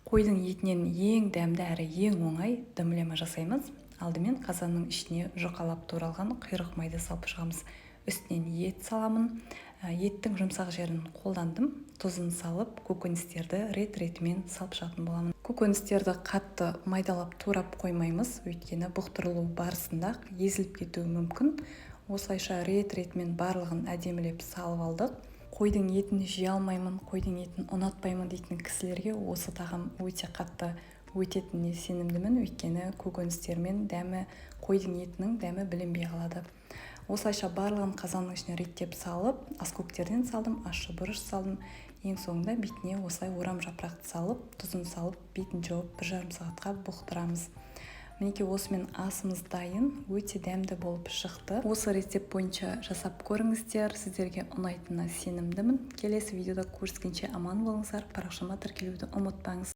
Қойдың етінен ең дәмді әрі ең оңай дымлема жасаймыз. Алдымен қазанның ішіне жұқалап туралған құйрық майды салып шығамыз. Үстінен ет саламын. Еттің жұмсақ жерін қолдандым. Тұзын салып, көкөністерді рет-ретімен салып шығатын боламын. Көкөністерді қатты майдалап турап қоймаймыз, өйткені бұқтырылу барысында езіліп кетуі мүмкін. Осылайша рет-ретімен барлығын әдемілеп салып алдық. Қойдың етін жей алмаймын, қойдың етін ұнатпаймын дейтін кісілерге осы тағам өте қатты өтетініне сенімдімін, өйткені көкөністермен дәмі, қойдың етінің дәмі білінбей қалады. Осылайша барлығын қазанның ішіне реттеп салып, аскөктерден салдым, ащы бұрыш салдым. Ең соңында бетіне осылай орам жапырақты салып, тұзын салып, бетін жауып 1,5 сағатқа бұқтырамыз. Мінекей осымен асымыз дайын, өте дәмді болып шықты. Осы рецепт бойынша жасап көріңіздер, сіздерге ұнайтынына сенімдімін. Келесі видеода көріскенше аман болыңыздар, парақшама тіркелуді ұмытпаңыз.